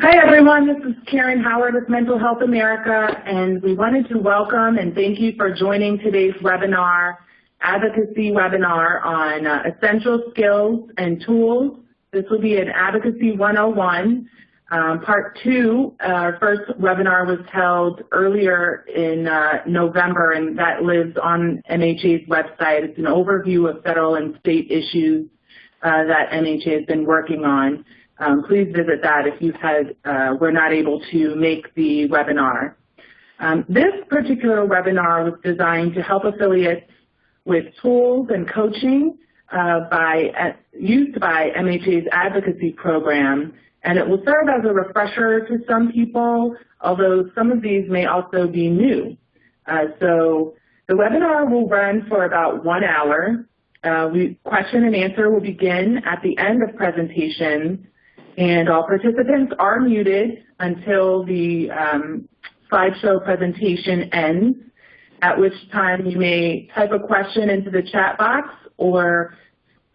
Hi everyone, this is Caren Howard of Mental Health America, and we wanted to welcome and thank you for joining today's webinar, Advocacy webinar on essential skills and tools. This will be an Advocacy 101. Part 2, our first webinar was held earlier in November, and that lives on MHA's website. It's an overview of federal and state issues that MHA has been working on. Please visit that if you were not able to make the webinar. This particular webinar was designed to help affiliates with tools and coaching used by MHA's advocacy program, and it will serve as a refresher to some people, although some of these may also be new. So the webinar will run for about 1 hour. Question and answer will begin at the end of presentation, and all participants are muted until the slideshow presentation ends, at which time you may type a question into the chat box, or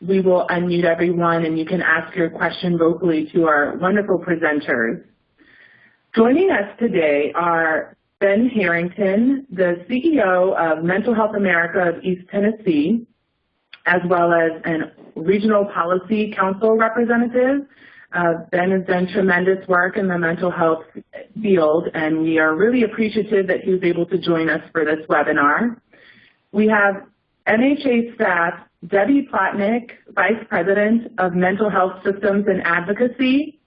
we will unmute everyone and you can ask your question vocally to our wonderful presenters. Joining us today are Ben Harrington, the CEO of Mental Health America of East Tennessee, as well as a Regional Policy Council representative. Ben has done tremendous work in the mental health field, and we are really appreciative that he was able to join us for this webinar. We have MHA staff, Debbie Plotnick, Vice President of Mental Health Systems and Advocacy,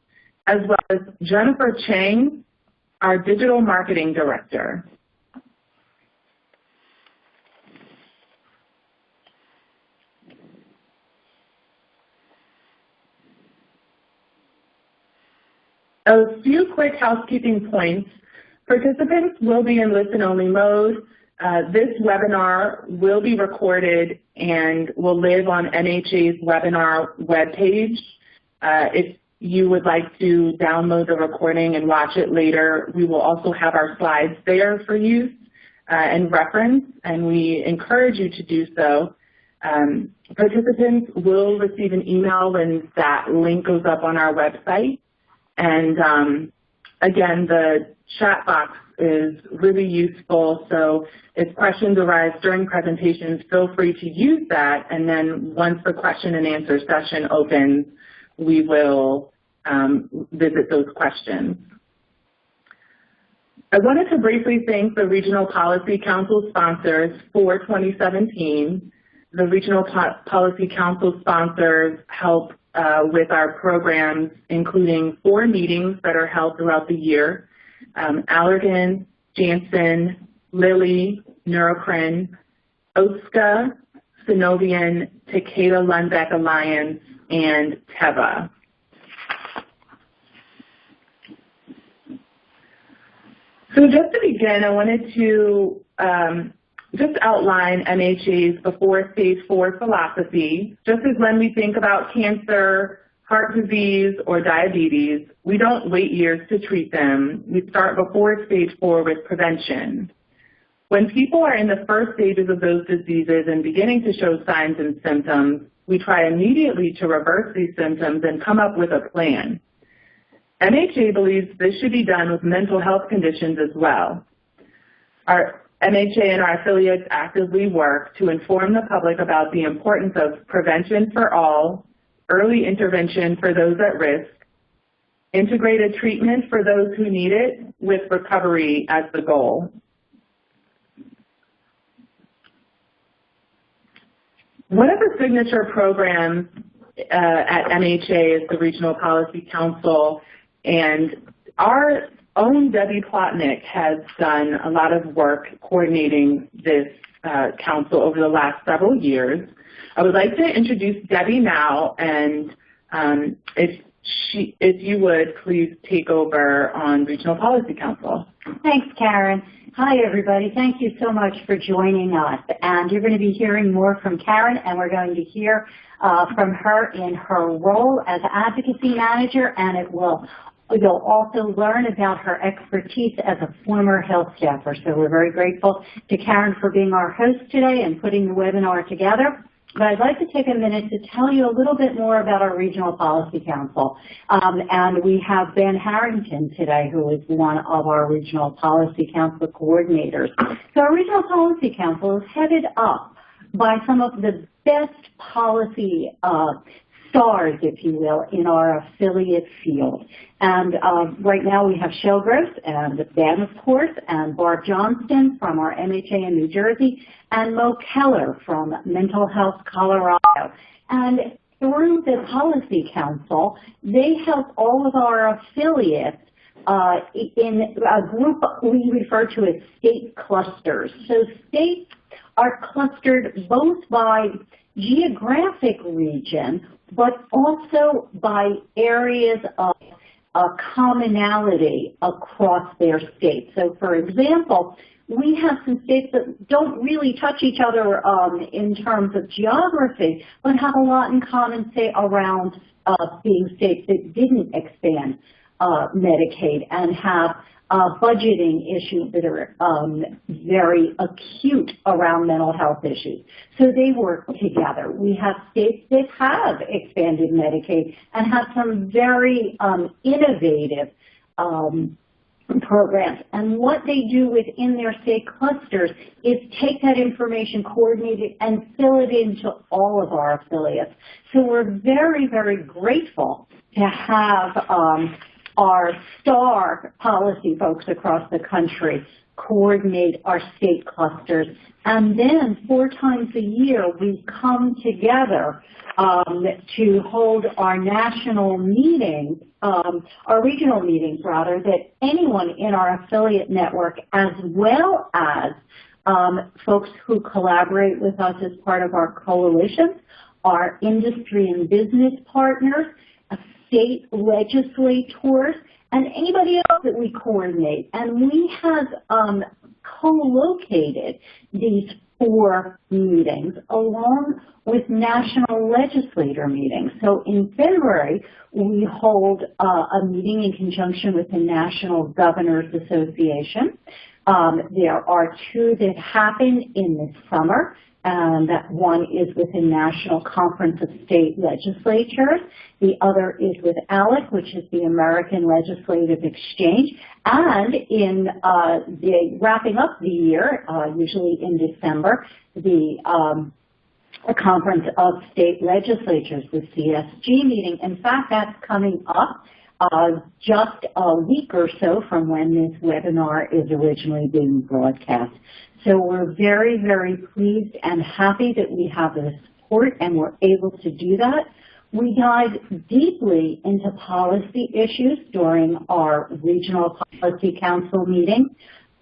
as well as Jennifer Cheang, our Digital Marketing Director. A few quick housekeeping points. Participants will be in listen-only mode. This webinar will be recorded and will live on MHA's webinar webpage. If you would like to download the recording and watch it later, we will also have our slides there for use and reference, and we encourage you to do so. Participants will receive an email when that link goes up on our website. And again, the chat box is really useful, so if questions arise during presentations, feel free to use that, and then once the question and answer session opens, we will visit those questions. I wanted to briefly thank the Regional Policy Council sponsors for 2017. The Regional Policy Council sponsors help with our programs, including 4 meetings that are held throughout the year: Allergan, Janssen, Lilly, Neurocrine, OSCA, Synovian, Takeda-Lundbeck Alliance, and Teva. So just to begin, I wanted to just outline MHA's before stage 4 philosophy. Just as when we think about cancer, heart disease, or diabetes, we don't wait years to treat them. We start before stage 4 with prevention. When people are in the first stages of those diseases and beginning to show signs and symptoms, we try immediately to reverse these symptoms and come up with a plan. MHA believes this should be done with mental health conditions as well. Our MHA and our affiliates actively work to inform the public about the importance of prevention for all, early intervention for those at risk, integrated treatment for those who need it, with recovery as the goal. One of the signature programs at MHA is the Regional Policy Council, and our own Debbie Plotnick has done a lot of work coordinating this council over the last several years. I would like to introduce Debbie now, and if you would, please take over on Regional Policy Council. Thanks, Caren. Hi, everybody. Thank you so much for joining us. And you're going to be hearing more from Caren, and we're going to hear from her in her role as Advocacy Manager, and you'll also learn about her expertise as a former health staffer. So we're very grateful to Caren for being our host today and putting the webinar together. but I'd like to take a minute to tell you a little bit more about our Regional Policy Council. And we have Ben Harrington today, who is one of our Regional Policy Council coordinators. So our Regional Policy Council is headed up by some of the best policy stars, if you will, in our affiliate field. And right now we have Shelgrove and Ben, of course, and Barb Johnston from our MHA in New Jersey, and Mo Keller from Mental Health Colorado. And through the Policy Council, they help all of our affiliates in a group we refer to as state clusters. So states are clustered both by geographic region, but also by areas of commonality across their state. So for example, we have some states that don't really touch each other in terms of geography, but have a lot in common, say, around being states that didn't expand Medicaid and have budgeting issues that are very acute around mental health issues. So they work together. We have states that have expanded Medicaid and have some very innovative programs. And what they do within their state clusters is take that information, coordinate it, and fill it into all of our affiliates. So we're very, very grateful to have our star policy folks across the country coordinate our state clusters. And then 4 times a year we come together to hold our national meetings, our regional meetings rather, that anyone in our affiliate network, as well as folks who collaborate with us as part of our coalitions, our industry and business partners, state legislators, and anybody else that we coordinate. And we have co-located these 4 meetings along with national legislator meetings. So in February, we hold a meeting in conjunction with the National Governors Association. There are 2 that happen in the summer. That one is with the National Conference of State Legislatures. The other is with ALEC, which is the American Legislative Exchange. And in wrapping up the year, usually in December, the Conference of State Legislatures, the CSG meeting. In fact, that's coming up just a week or so from when this webinar is originally being broadcast. So we're very, very pleased and happy that we have the support and we're able to do that. We dive deeply into policy issues during our Regional Policy Council meeting,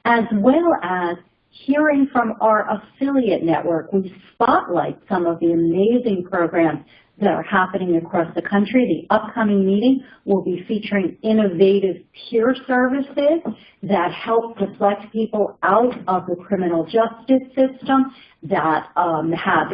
as well as hearing from our affiliate network. We spotlight some of the amazing programs that are happening across the country. The upcoming meeting will be featuring innovative peer services that help deflect people out of the criminal justice system, that have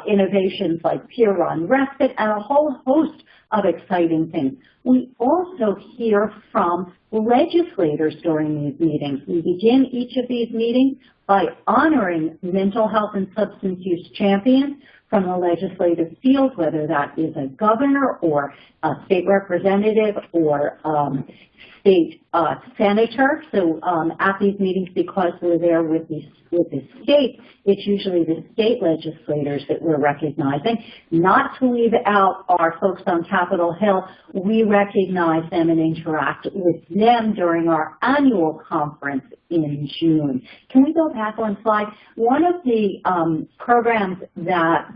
innovations like peer-run respite and a whole host of exciting things. We also hear from legislators during these meetings. We begin each of these meetings by honoring mental health and substance use champions from the legislative field, whether that is a governor or a state representative or state senator. So at these meetings, because we're there with the state, it's usually the state legislators that we're recognizing. Not to leave out our folks on Capitol Hill, we recognize them and interact with them during our annual conference in June. Can we go back one slide? One of the programs that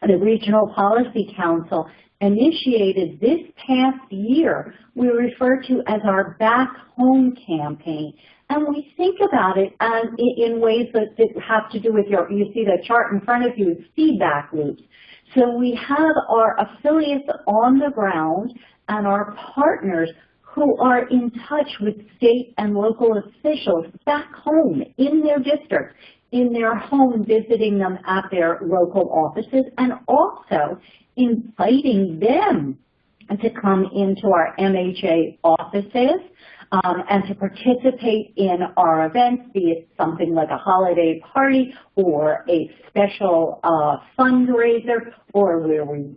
the Regional Policy Council initiated this past year, we refer to as our Back Home campaign. And we think about it as in ways that have to do with you see the chart in front of you, feedback loops. So we have our affiliates on the ground and our partners who are in touch with state and local officials back home in their districts, in their home, visiting them at their local offices, and also inviting them to come into our MHA offices and to participate in our events, be it something like a holiday party or a special fundraiser, or where we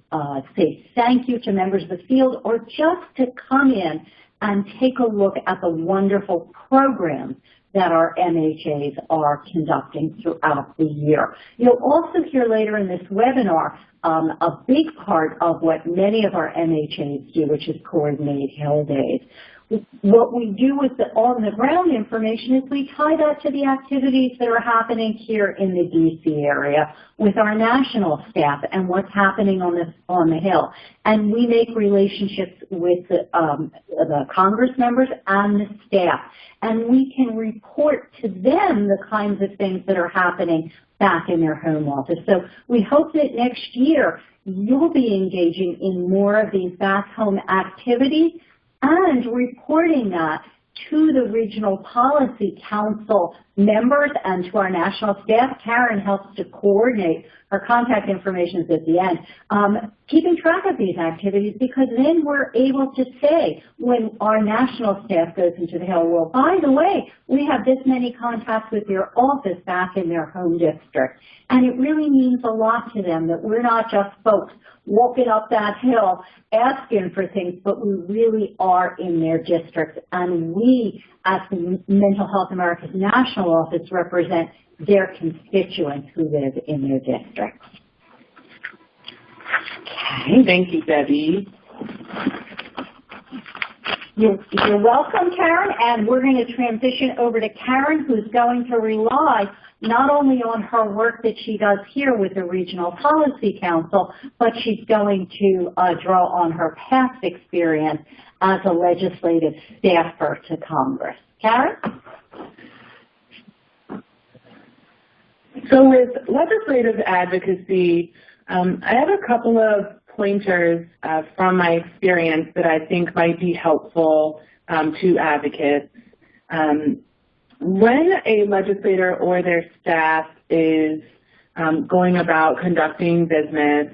say thank you to members of the field, or just to come in and take a look at the wonderful programs that our MHAs are conducting throughout the year. You'll also hear later in this webinar a big part of what many of our MHAs do, which is coordinate Hill Days. What we do with the on-the-ground information is we tie that to the activities that are happening here in the DC area with our national staff and what's happening on the Hill. And we make relationships with the Congress members and the staff. And we can report to them the kinds of things that are happening back in their home office. So we hope that next year you'll be engaging in more of these back home activities and reporting that to the Regional Policy Council members and to our national staff. Caren helps to coordinate. Her contact information is at the end. Keeping track of these activities, because then we're able to say when our national staff goes into the Hill, well, by the way, we have this many contacts with your office back in their home district. And it really means a lot to them that we're not just folks walking up that hill asking for things, but we really are in their districts. And we, as the Mental Health America's national office, represent their constituents who live in their districts. Okay, thank you, Debbie. You're welcome, Caren, and we're going to transition over to Caren, who's going to rely not only on her work that she does here with the Regional Policy Council, but she's going to draw on her past experience as a legislative staffer to Congress. Caren? So with legislative advocacy, I have a couple of pointers from my experience that I think might be helpful to advocates. When a legislator or their staff is going about conducting business,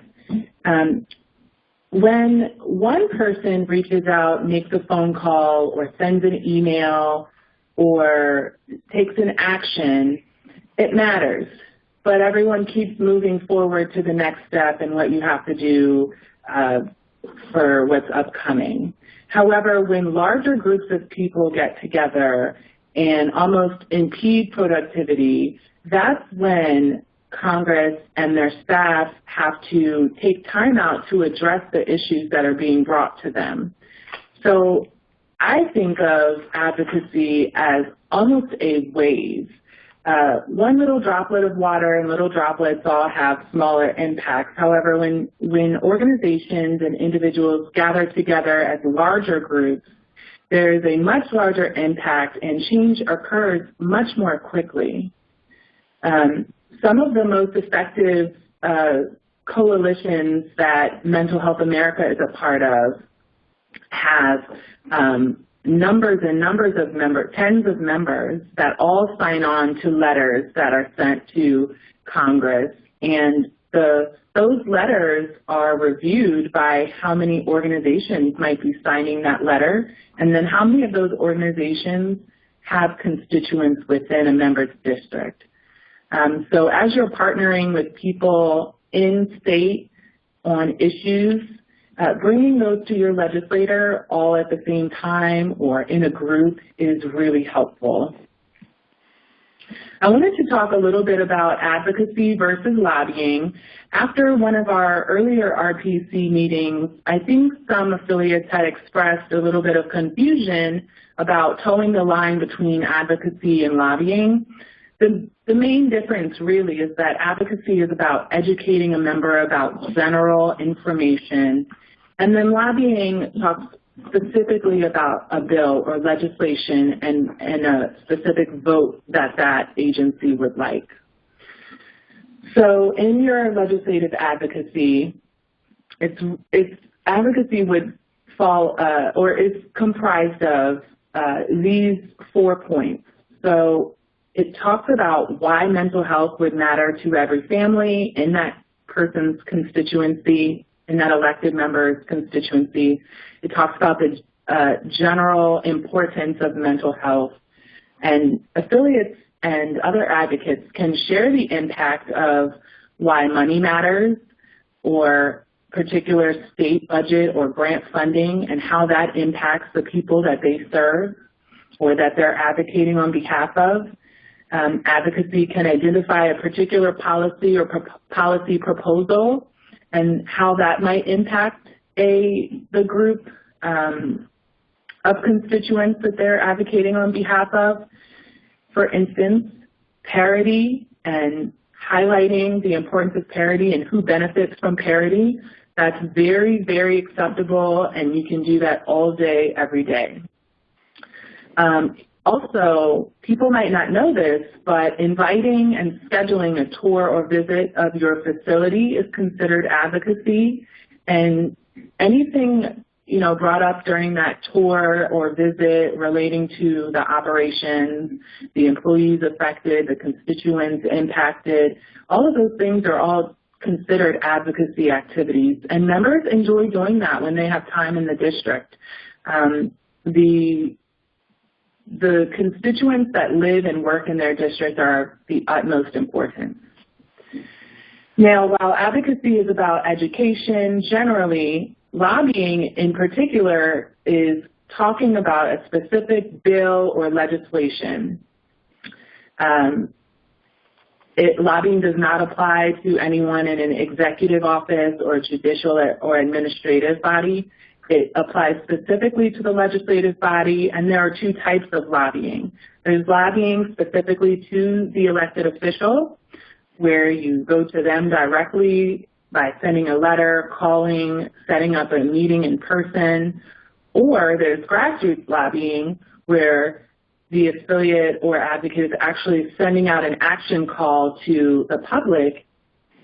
when one person reaches out, makes a phone call, or sends an email, or takes an action, it matters. But everyone keeps moving forward to the next step and what you have to do for what's upcoming. However, when larger groups of people get together and almost impede productivity, that's when Congress and their staff have to take time out to address the issues that are being brought to them. So I think of advocacy as almost a wave. One little droplet of water and little droplets all have smaller impacts. However, when organizations and individuals gather together as larger groups, there is a much larger impact and change occurs much more quickly. Some of the most effective coalitions that Mental Health America is a part of have numbers and numbers of members, tens of members that all sign on to letters that are sent to Congress, and those letters are reviewed by how many organizations might be signing that letter, and then how many of those organizations have constituents within a member's district. So as you're partnering with people in state on issues, bringing those to your legislator all at the same time or in a group is really helpful. I wanted to talk a little bit about advocacy versus lobbying. After one of our earlier RPC meetings, I think some affiliates had expressed a little bit of confusion about towing the line between advocacy and lobbying. The main difference really is that advocacy is about educating a member about general information, and then lobbying talks specifically about a bill or legislation and a specific vote that agency would like. So in your legislative advocacy, advocacy would fall or is comprised of these 4 points. So it talks about why mental health would matter to every family in that person's constituency, in that elected member's constituency. It talks about the general importance of mental health, and affiliates and other advocates can share the impact of why money matters, or particular state budget or grant funding, and how that impacts the people that they serve or that they're advocating on behalf of. Advocacy can identify a particular policy or policy proposal and how that might impact the group of constituents that they're advocating on behalf of. For instance, parity and highlighting the importance of parity and who benefits from parity. That's very, very acceptable, and you can do that all day, every day. Also, people might not know this, but inviting and scheduling a tour or visit of your facility is considered advocacy, and anything brought up during that tour or visit relating to the operations, the employees affected, the constituents impacted, all of those things are all considered advocacy activities, and members enjoy doing that when they have time in the district. The constituents that live and work in their district are the utmost importance. Now, while advocacy is about education generally, lobbying in particular is talking about a specific bill or legislation. Lobbying does not apply to anyone in an executive office or judicial or administrative body. It applies specifically to the legislative body, and there are two types of lobbying. There's lobbying specifically to the elected official, where you go to them directly by sending a letter, calling, setting up a meeting in person, or there's grassroots lobbying, where the affiliate or advocate is actually sending out an action call to the public,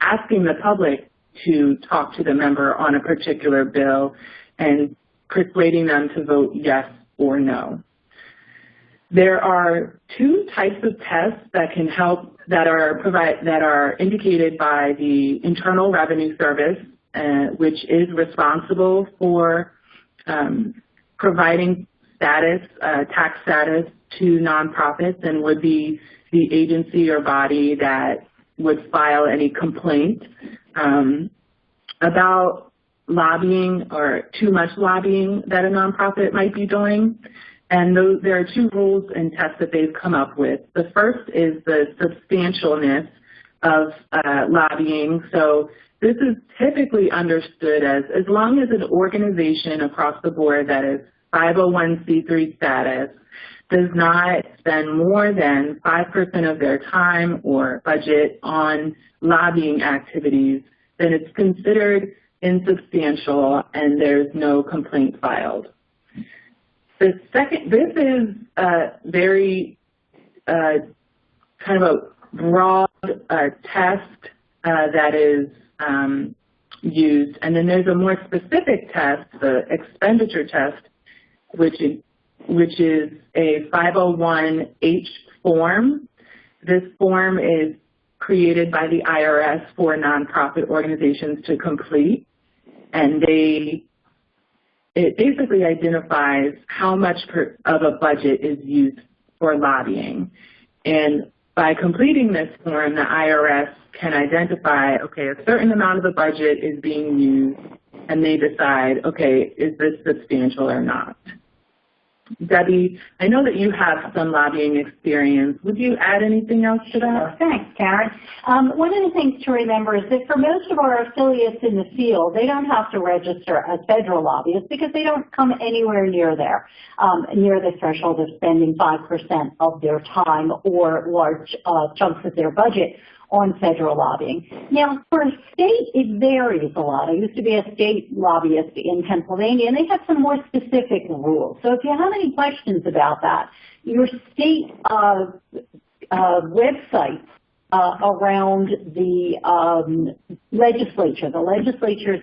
asking the public to talk to the member on a particular bill and persuading them to vote yes or no. There are two types of tests that can help, that are indicated by the Internal Revenue Service, which is responsible for providing tax status to nonprofits, and would be the agency or body that would file any complaint about lobbying or too much lobbying that a nonprofit might be doing. And there are two rules and tests that they've come up with. The first is the substantialness of lobbying. So this is typically understood as long as an organization across the board that is 501c3 status does not spend more than 5% of their time or budget on lobbying activities, then it's considered insubstantial and there's no complaint filed. This is a very kind of a broad test that is used, and then there's a more specific test, the expenditure test, which is a 501H form. This form is created by the IRS for nonprofit organizations to complete, and it basically identifies how much of a budget is used for lobbying. And by completing this form, the IRS can identify, okay, a certain amount of the budget is being used, and they decide, okay, is this substantial or not? Debbie, I know that you have some lobbying experience. Would you add anything else to that? Thanks, Caren. One of the things to remember is that for most of our affiliates in the field, they don't have to register as federal lobbyists because they don't come anywhere near there, near the threshold of spending 5% of their time or large chunks of their budget on federal lobbying. Now, for a state, it varies a lot. I used to be a state lobbyist in Pennsylvania, and they have some more specific rules. So if you have any questions about that, your state website around the legislature's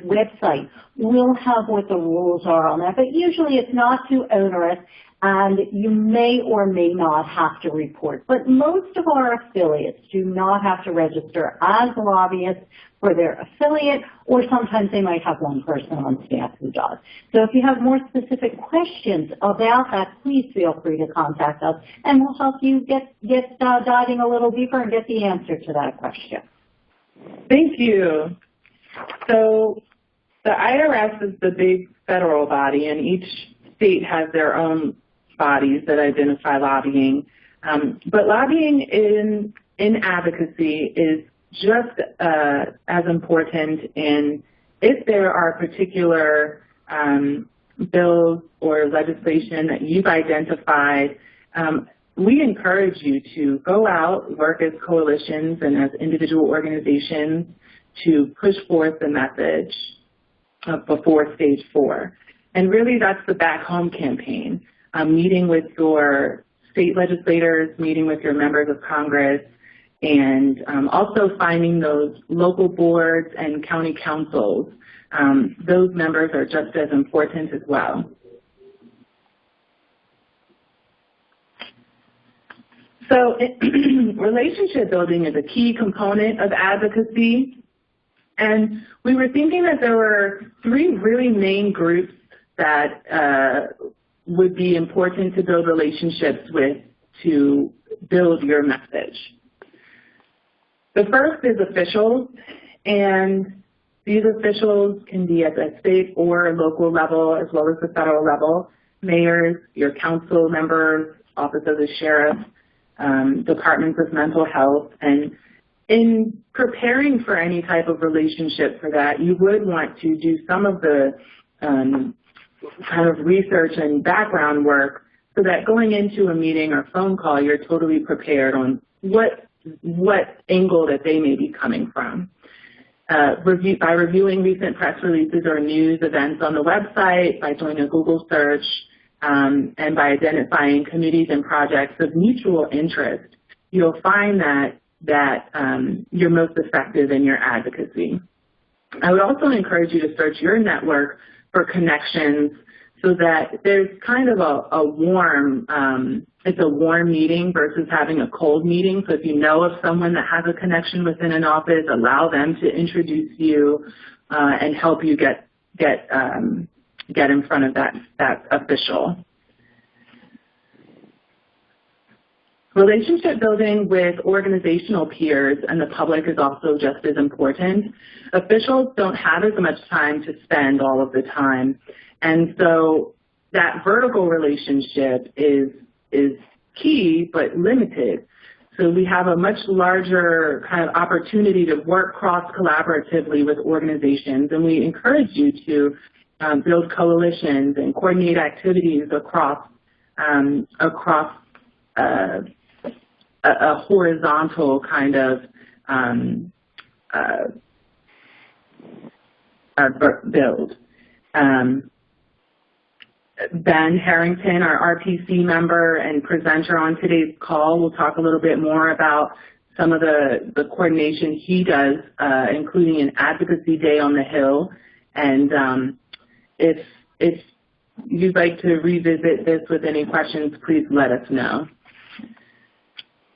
website will have what the rules are on that, but usually it's not too onerous. and you may or may not have to report. But most of our affiliates do not have to register as lobbyists for their affiliate, or sometimes they might have one person on staff who does. So if you have more specific questions about that, please feel free to contact us, and we'll help you get diving a little deeper and get the answer to that question. Thank you. So the IRS is the big federal body, and each state has their own bodies that identify lobbying. But lobbying in advocacy is just as important, and if there are particular bills or legislation that you've identified, we encourage you to go out, work as coalitions and as individual organizations to push forth the message before stage 4. And really that's the back home campaign, meeting with your state legislators, meeting with your members of Congress, and also finding those local boards and county councils. Those members are just as important as well. So relationship building is a key component of advocacy. And we were thinking that there were 3 really main groups that would be important to build relationships with to build your message. The first is officials, and these officials can be at the state or local level as well as the federal level, mayors, your council members, office of the sheriff, departments of mental health. And in preparing for any type of relationship for that, you would want to do some of the kind of research and background work so that going into a meeting or phone call, you're totally prepared on what angle that they may be coming from. By reviewing recent press releases or news events on the website, by doing a Google search, and by identifying committees and projects of mutual interest, you'll find that you're most effective in your advocacy. I would also encourage you to search your network for connections so that there's kind of a warm, it's a warm meeting versus having a cold meeting. So if you know of someone that has a connection within an office, allow them to introduce you and help you get in front of that official. Relationship building with organizational peers and the public is also just as important. Officials don't have as much time to spend all of the time, and so that vertical relationship is key but limited. So we have a much larger kind of opportunity to work cross-collaboratively with organizations, and we encourage you to build coalitions and coordinate activities across a horizontal kind of build. Ben Harrington, our RPC member and presenter on today's call, will talk a little bit more about some of the coordination he does, including an advocacy day on the Hill. And if you'd like to revisit this with any questions, please let us know.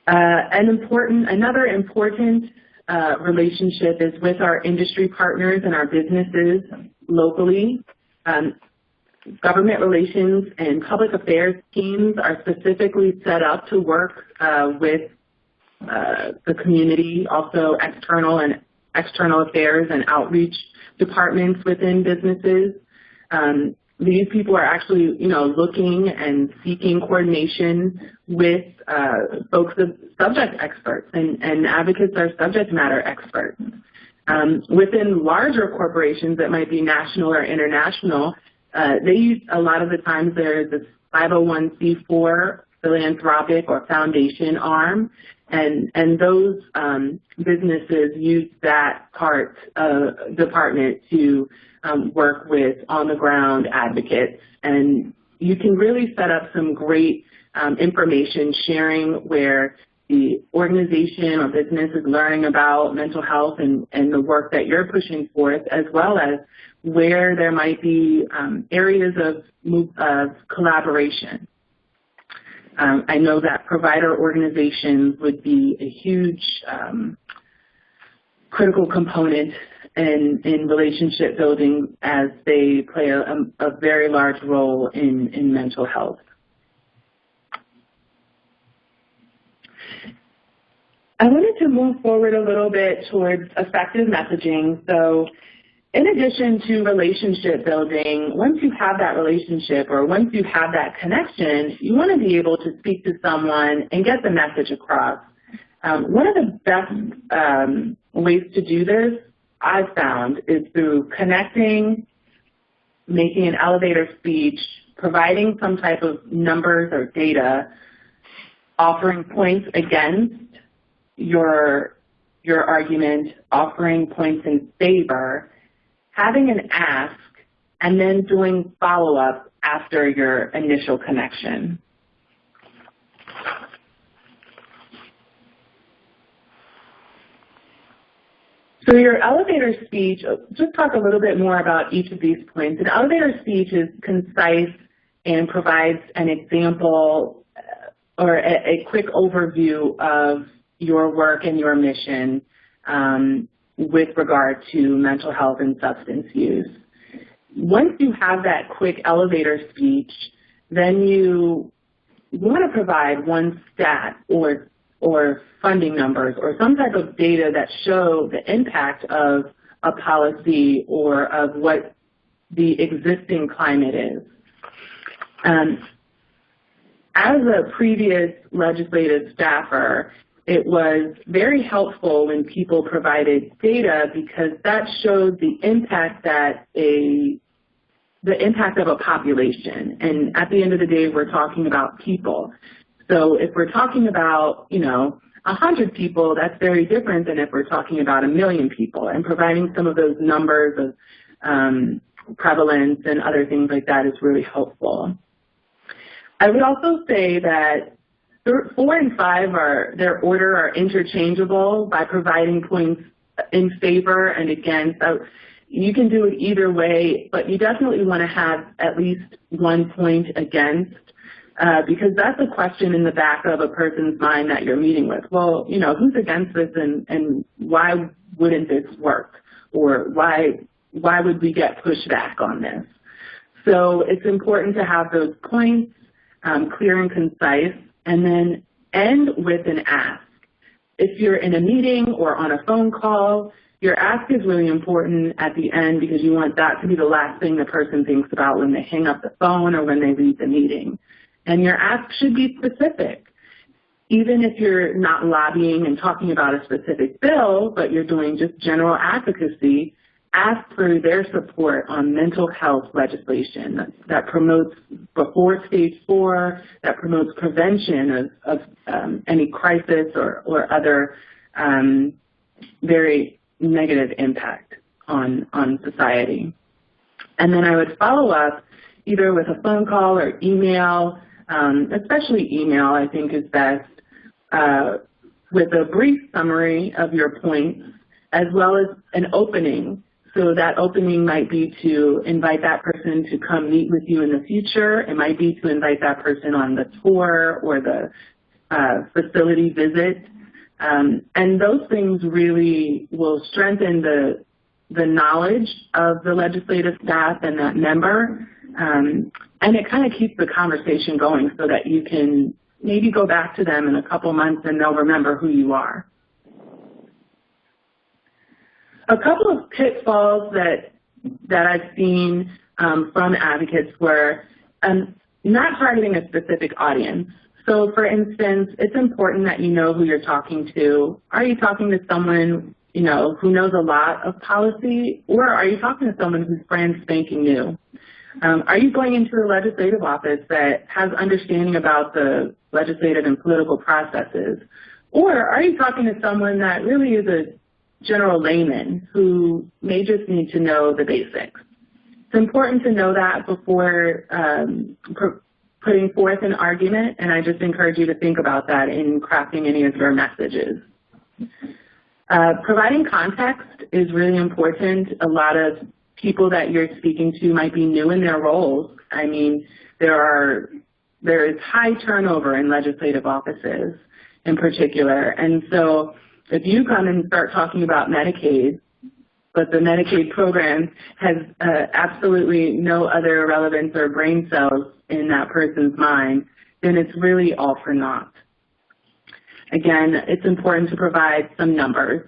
Another important relationship is with our industry partners and our businesses locally. Government relations and public affairs teams are specifically set up to work with the community, also external affairs and outreach departments within businesses. These people are actually, looking and seeking coordination with folks of subject experts, and advocates are subject matter experts. Within larger corporations that might be national or international, they use, a lot of the times there's this 501c4 philanthropic or foundation arm, and those businesses use that department to work with on-the-ground advocates. And you can really set up some great information sharing where the organization or business is learning about mental health and the work that you're pushing forth, as well as where there might be areas of collaboration. I know that provider organizations would be a huge critical component in relationship building, as they play a very large role in mental health. I wanted to move forward a little bit towards effective messaging. So in addition to relationship building, once you have that relationship or once you have that connection, you want to be able to speak to someone and get the message across. One of the best ways to do this, I've found, is through connecting, making an elevator speech, providing some type of numbers or data, offering points against your argument, offering points in favor, having an ask, and then doing follow-up after your initial connection. So your elevator speech, just talk a little bit more about each of these points. An elevator speech is concise and provides an example or a quick overview of your work and your mission with regard to mental health and substance use. Once you have that quick elevator speech, then you want to provide one stat or funding numbers or some type of data that show the impact of a policy or of what the existing climate is. As a previous legislative staffer, it was very helpful when people provided data because that showed the impact that the impact of a population. And at the end of the day, we're talking about people. So if we're talking about, 100 people, that's very different than if we're talking about 1 million people. And providing some of those numbers of prevalence and other things like that is really helpful. I would also say that 4 and 5 their order are interchangeable by providing points in favor and against. So you can do it either way, but you definitely want to have at least 1 point against, because that's a question in the back of a person's mind that you're meeting with. Well, who's against this and why wouldn't this work? Or why would we get pushback on this? So it's important to have those points clear and concise, and then end with an ask. If you're in a meeting or on a phone call, your ask is really important at the end because you want that to be the last thing the person thinks about when they hang up the phone or when they leave the meeting. And your ask should be specific. Even if you're not lobbying and talking about a specific bill, but you're doing just general advocacy, ask for their support on mental health legislation that promotes before stage 4, that promotes prevention of any crisis or other very negative impact on society. And then I would follow up either with a phone call or email, especially email I think is best, with a brief summary of your points as well as an opening. So that opening might be to invite that person to come meet with you in the future. It might be to invite that person on the tour or the facility visit. And those things really will strengthen the knowledge of the legislative staff and that member. And it kind of keeps the conversation going so that you can maybe go back to them in a couple months and they'll remember who you are. A couple of pitfalls that I've seen from advocates were not targeting a specific audience. So for instance, it's important that you know who you're talking to. Are you talking to someone who knows a lot of policy, or are you talking to someone who's brand spanking new? Are you going into a legislative office that has understanding about the legislative and political processes? Or are you talking to someone that really is a general layman who may just need to know the basics? It's important to know that before putting forth an argument, and I just encourage you to think about that in crafting any of your messages. Providing context is really important. A lot of people that you're speaking to might be new in their roles. I mean, there are there is high turnover in legislative offices in particular. And so if you come and start talking about Medicaid, but the Medicaid program has absolutely no other relevance or brain cells in that person's mind, then it's really all for naught. Again, it's important to provide some numbers,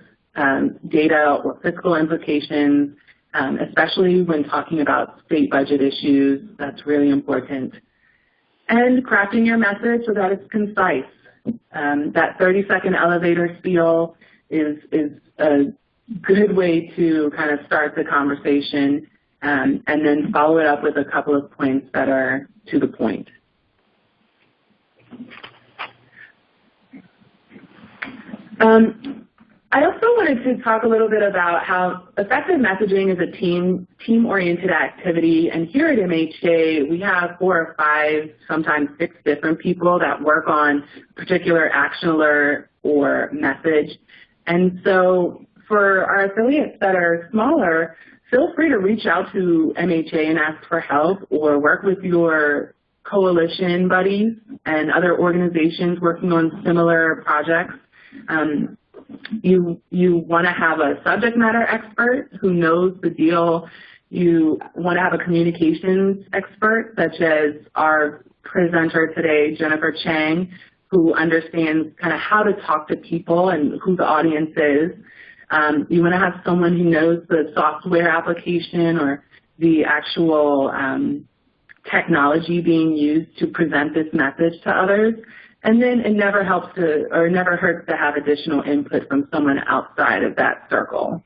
data or fiscal implications, especially when talking about state budget issues. That's really important. And crafting your message so that it's concise. That 30-second elevator spiel is a good way to kind of start the conversation, and then follow it up with a couple of points that are to the point. I also wanted to talk a little bit about how effective messaging is a team-oriented activity, and here at MHA we have 4 or 5, sometimes 6 different people that work on a particular action alert or message. And so for our affiliates that are smaller, feel free to reach out to MHA and ask for help, or work with your coalition buddies and other organizations working on similar projects. You want to have a subject matter expert who knows the deal. You want to have a communications expert, such as our presenter today, Jennifer Cheang, who understands kind of how to talk to people and who the audience is. You want to have someone who knows the software application or the actual technology being used to present this message to others. And then it never helps to, or never hurts to have additional input from someone outside of that circle.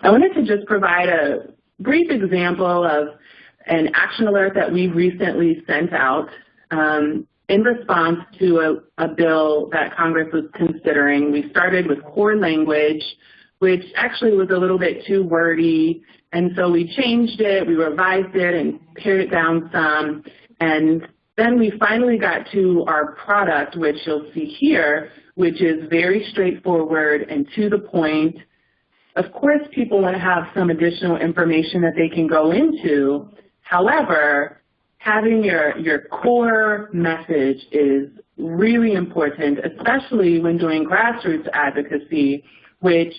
I wanted to just provide a brief example of an action alert that we recently sent out in response to a bill that Congress was considering. We started with core language, which actually was a little bit too wordy, and so we changed it, we revised it and pared it down some, and then we finally got to our product, which you'll see here, which is very straightforward and to the point. Of course, people want to have some additional information that they can go into. However, having your core message is really important, especially when doing grassroots advocacy, which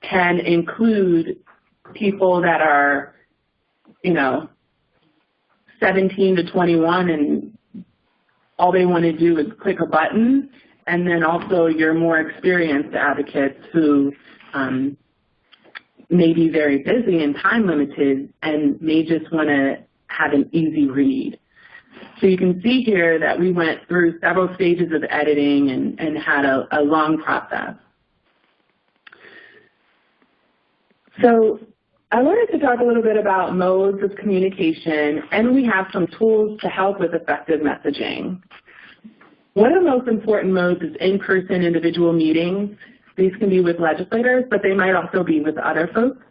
can include people that are, 17 to 21 and all they want to do is click a button, and then also your more experienced advocates who may be very busy and time limited and may just want to have an easy read. So you can see here that we went through several stages of editing and had a long process. So I wanted to talk a little bit about modes of communication, and we have some tools to help with effective messaging. One of the most important modes is in-person individual meetings. These can be with legislators, but they might also be with other folks.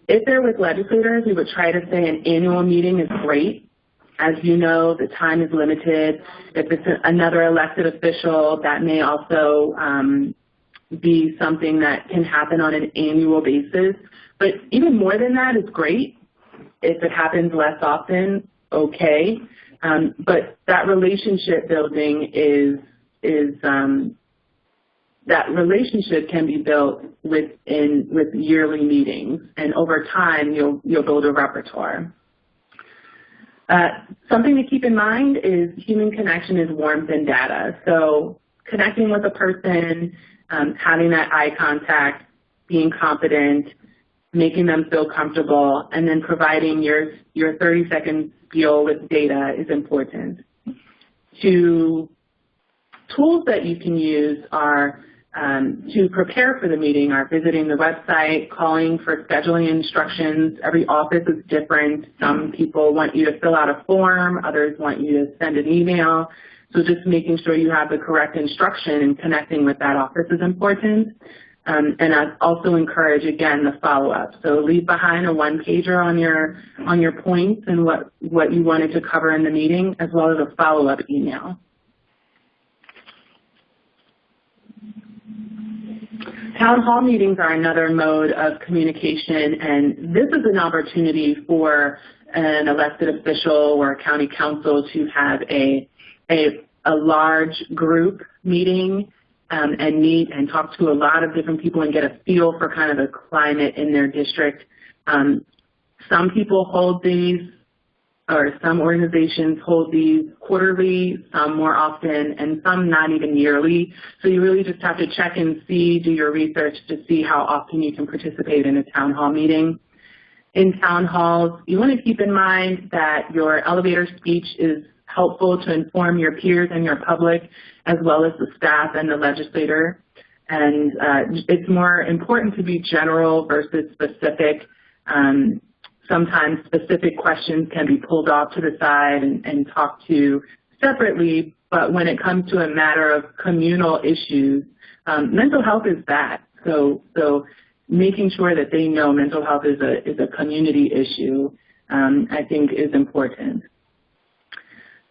If they're with legislators, we would try to say an annual meeting is great. As you know, the time is limited. If it's another elected official, that may also be something that can happen on an annual basis. But even more than that is great. If it happens less often, okay. But that relationship building that relationship can be built with yearly meetings, and over time you'll build a repertoire. Something to keep in mind is human connection is warmth in data. So connecting with a person, having that eye contact, being confident, making them feel comfortable, and then providing your 30-second spiel with data is important. Tools that you can use are to prepare for the meeting are visiting the website, calling for scheduling instructions. Every office is different. Some people want you to fill out a form, others want you to send an email. So just making sure you have the correct instruction and connecting with that office is important. And I also encourage, again, the follow-up. So leave behind a one-pager on your points and what you wanted to cover in the meeting, as well as a follow-up email. Town hall meetings are another mode of communication, and this is an opportunity for an elected official or a county council to have a large group meeting and meet and talk to a lot of different people and get a feel for kind of the climate in their district. Some people hold these, or some organizations hold these quarterly, some more often, and some not even yearly. So you really just have to check and see, do your research to see how often you can participate in a town hall meeting. In town halls, you want to keep in mind that your elevator speech is helpful to inform your peers and your public, as well as the staff and the legislator. And it's more important to be general versus specific. Sometimes specific questions can be pulled off to the side and talked to separately, but when it comes to a matter of communal issues, mental health is that. So making sure that they know mental health is a community issue, I think is important.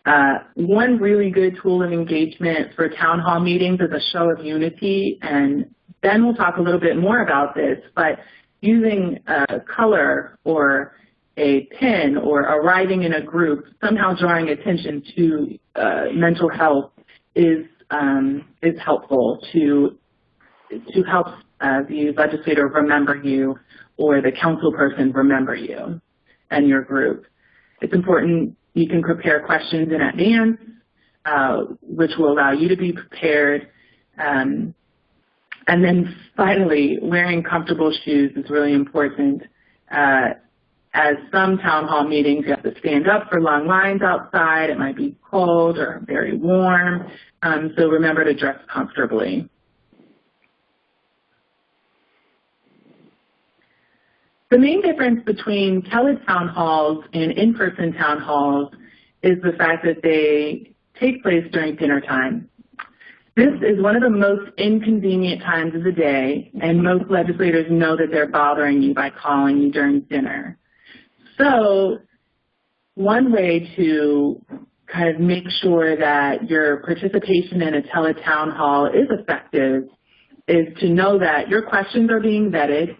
One really good tool of engagement for town hall meetings is a show of unity, and Ben will talk a little bit more about this, but using color or a pen or arriving in a group, somehow drawing attention to mental health is helpful to help the legislator remember you or the council person remember you and your group. It's important you can prepare questions in advance, which will allow you to be prepared. And then finally, wearing comfortable shoes is really important. As some town hall meetings, you have to stand up for long lines outside. It might be cold or very warm, so remember to dress comfortably. The main difference between tele-town halls and in-person town halls is the fact that they take place during dinner time. This is one of the most inconvenient times of the day, and most legislators know that they're bothering you by calling you during dinner. So one way to kind of make sure that your participation in a tele-town hall is effective is to know that your questions are being vetted.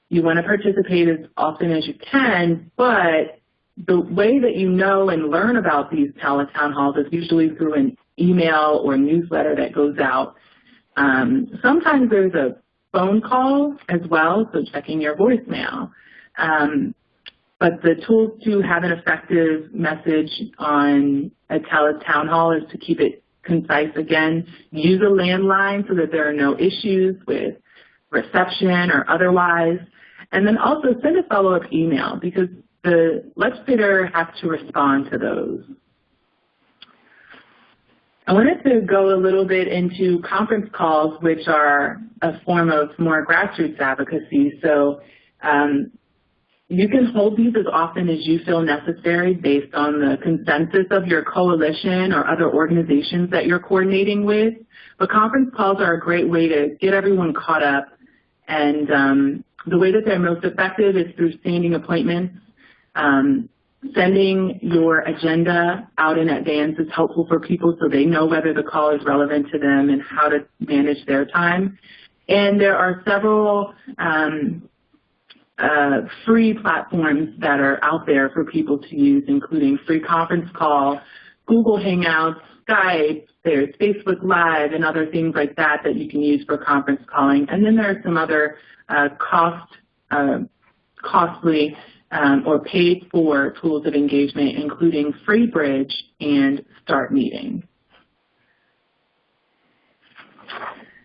You want to participate as often as you can, but the way that you know and learn about these tele-town halls is usually through an email or newsletter that goes out. Sometimes there's a phone call as well, so checking your voicemail. But the tools to have an effective message on a tele-town hall is to keep it concise again. Use a landline so that there are no issues with reception or otherwise. And then also send a follow-up email because the legislator has to respond to those. I wanted to go a little bit into conference calls, which are a form of more grassroots advocacy. So you can hold these as often as you feel necessary based on the consensus of your coalition or other organizations that you're coordinating with. But conference calls are a great way to get everyone caught up, and the way that they're most effective is through standing appointments. Sending your agenda out in advance is helpful for people so they know whether the call is relevant to them and how to manage their time. And there are several free platforms that are out there for people to use, including Free Conference Call, Google Hangouts, Skype, there's Facebook Live, and other things like that that you can use for conference calling. And then there are some other costly or paid for tools of engagement, including FreeBridge and Start Meeting.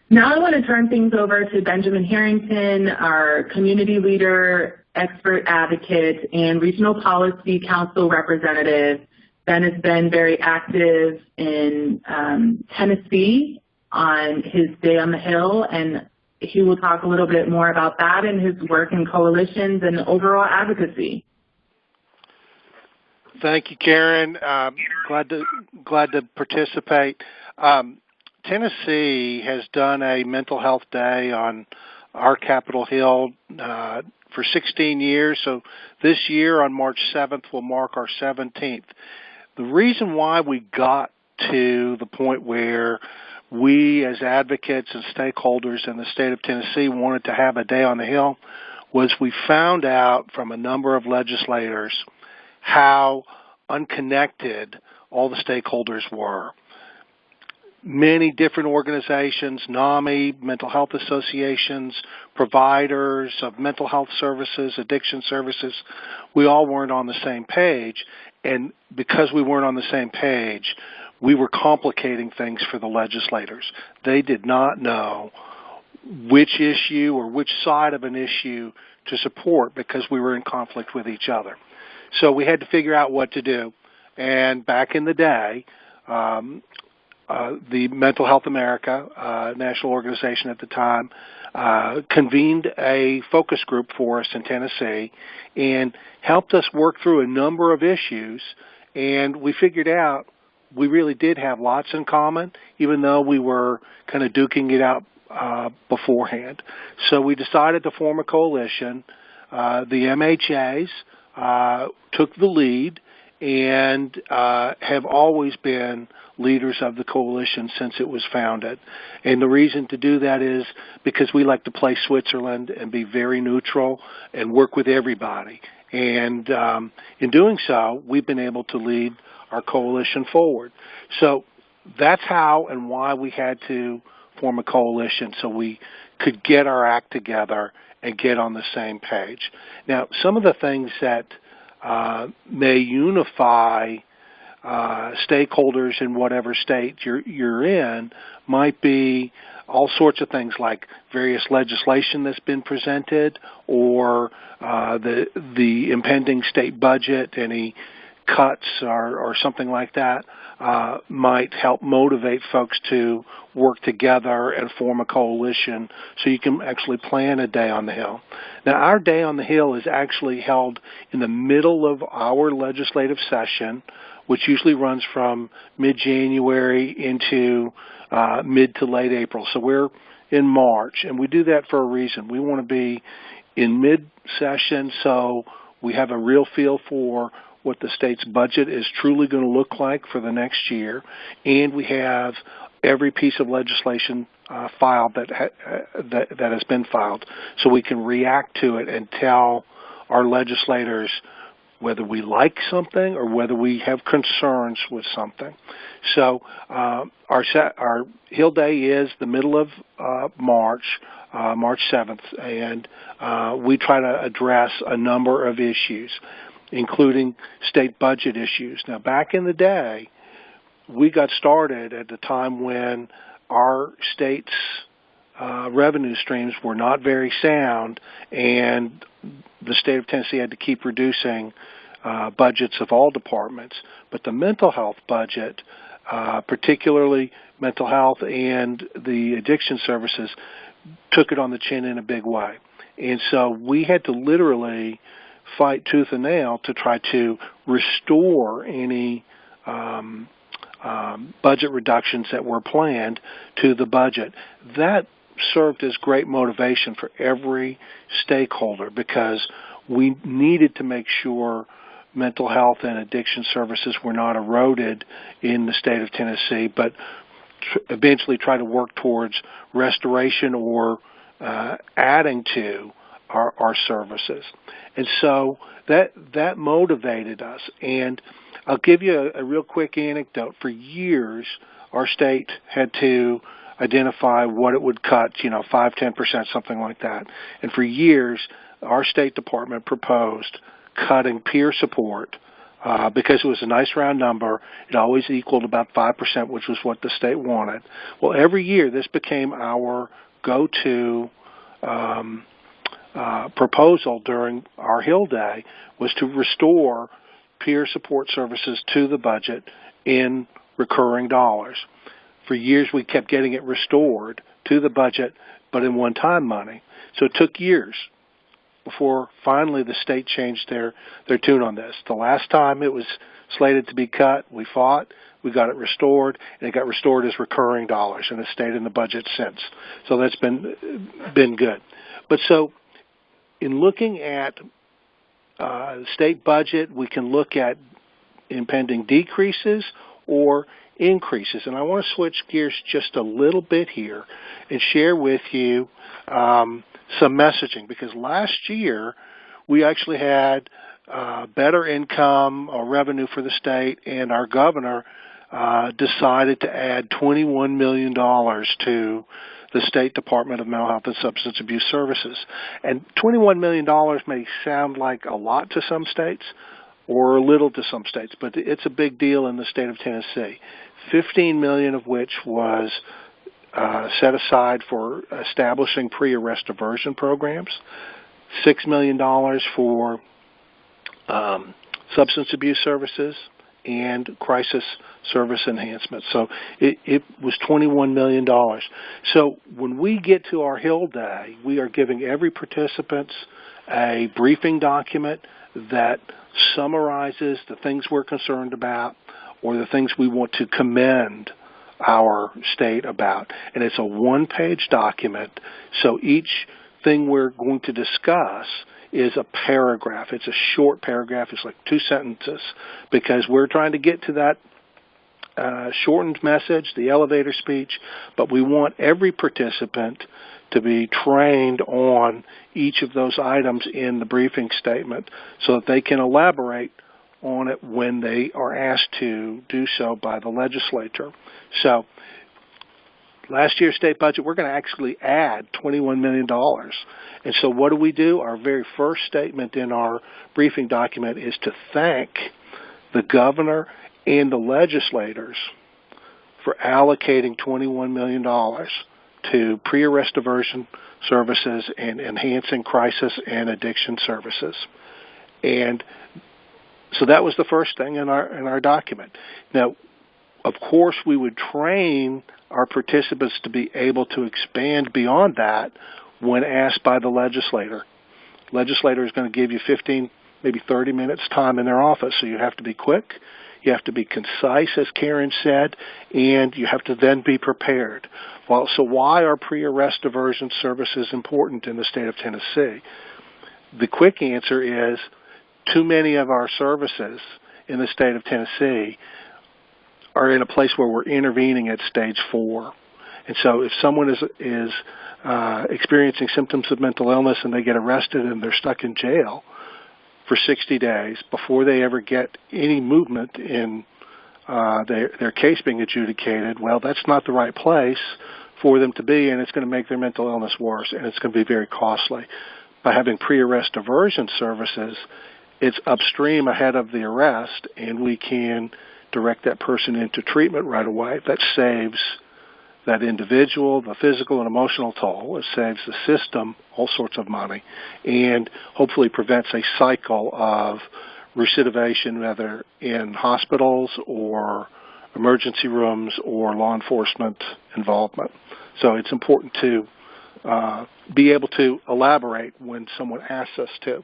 Now I want to turn things over to Benjamin Harrington, our community leader, expert advocate, and regional policy council representative. Ben has been very active in Tennessee on his day on the Hill, and he will talk a little bit more about that and his work in coalitions and overall advocacy. Thank you, Caren. Glad to participate. Tennessee has done a mental health day on our Capitol Hill for 16 years. So this year on March 7th will mark our 17th. The reason why we got to the point where we as advocates and stakeholders in the state of Tennessee wanted to have a day on the Hill was we found out from a number of legislators how unconnected all the stakeholders were. Many different organizations, NAMI, mental health associations, providers of mental health services, addiction services, we all weren't on the same page. And because we weren't on the same page, we were complicating things for the legislators. They did not know which issue or which side of an issue to support because we were in conflict with each other. So we had to figure out what to do. And back in the day, the Mental Health America, national organization at the time, convened a focus group for us in Tennessee and helped us work through a number of issues. And we figured out we really did have lots in common, even though we were kind of duking it out beforehand. So we decided to form a coalition. The MHAs took the lead and have always been leaders of the coalition since it was founded. And the reason to do that is because we like to play Switzerland and be very neutral and work with everybody. And in doing so, we've been able to lead our coalition forward. So that's how and why we had to form a coalition, so we could get our act together and get on the same page. Now, some of the things that may unify stakeholders in whatever state you're in might be all sorts of things like various legislation that's been presented, or the impending state budget, any cuts or something like that might help motivate folks to work together and form a coalition so you can actually plan a day on the Hill. Now, our day on the Hill is actually held in the middle of our legislative session, which usually runs from mid-January into mid to late April. So we're in March, and we do that for a reason. We want to be in mid-session so we have a real feel for what the state's budget is truly going to look like for the next year, and we have every piece of legislation filed that has been filed, so we can react to it and tell our legislators whether we like something or whether we have concerns with something. So our Hill Day is the middle of March, March 7th, and we try to address a number of issues, including state budget issues. Now, back in the day, we got started at the time when our state's revenue streams were not very sound, and the state of Tennessee had to keep reducing budgets of all departments. But the mental health budget, particularly mental health and the addiction services, took it on the chin in a big way. And so we had to literally fight tooth and nail to try to restore any budget reductions that were planned to the budget. That served as great motivation for every stakeholder because we needed to make sure mental health and addiction services were not eroded in the state of Tennessee, but eventually try to work towards restoration or adding to our services. And so that motivated us. And I'll give you a real quick anecdote. For years, our state had to identify what it would cut, 5, 10%, something like that. And for years, our State Department proposed cutting peer support because it was a nice round number. It always equaled about 5%, which was what the state wanted. Well, every year, this became our go-to proposal during our Hill Day, was to restore peer support services to the budget in recurring dollars. For years, we kept getting it restored to the budget, but in one-time money. So it took years before finally the state changed their tune on this. The last time it was slated to be cut, we fought, we got it restored, and it got restored as recurring dollars, and it's stayed in the budget since. So that's been good. But so in looking at the state budget, we can look at impending decreases or increases. And I want to switch gears just a little bit here and share with you some messaging, because last year we actually had better income or revenue for the state, and our governor decided to add $21 million to the State Department of Mental Health and Substance Abuse Services. And $21 million may sound like a lot to some states or a little to some states, but it's a big deal in the state of Tennessee. $15 million of which was set aside for establishing pre-arrest diversion programs, $6 million for substance abuse services, and crisis service enhancement. So it was $21 million. So when we get to our Hill Day, we are giving every participant a briefing document that summarizes the things we're concerned about or the things we want to commend our state about. And it's a one-page document, so each thing we're going to discuss is a paragraph. It's a short paragraph. It's like 2 sentences, because we're trying to get to that shortened message, the elevator speech, but we want every participant to be trained on each of those items in the briefing statement so that they can elaborate on it when they are asked to do so by the legislature. So last year's state budget, we're going to actually add $21 million. And so what do? Our very first statement in our briefing document is to thank the governor and the legislators for allocating $21 million to pre-arrest diversion services and enhancing crisis and addiction services. And so that was the first thing in our document. Now, of course, we would train our participants to be able to expand beyond that when asked by the legislator. The legislator is going to give you 15, maybe 30 minutes time in their office, so you have to be quick, you have to be concise, as Caren said, and you have to then be prepared. Well, so why are pre-arrest diversion services important in the state of Tennessee? The quick answer is too many of our services in the state of Tennessee are in a place where we're intervening at stage 4. And so if someone is experiencing symptoms of mental illness and they get arrested and they're stuck in jail for 60 days before they ever get any movement in their case being adjudicated, well, that's not the right place for them to be, and it's going to make their mental illness worse, and it's going to be very costly. By having pre-arrest diversion services, it's upstream ahead of the arrest, and we can direct that person into treatment right away. That saves that individual the physical and emotional toll. It saves the system all sorts of money, and hopefully prevents a cycle of recidivation, whether in hospitals or emergency rooms or law enforcement involvement. So it's important to be able to elaborate when someone asks us to.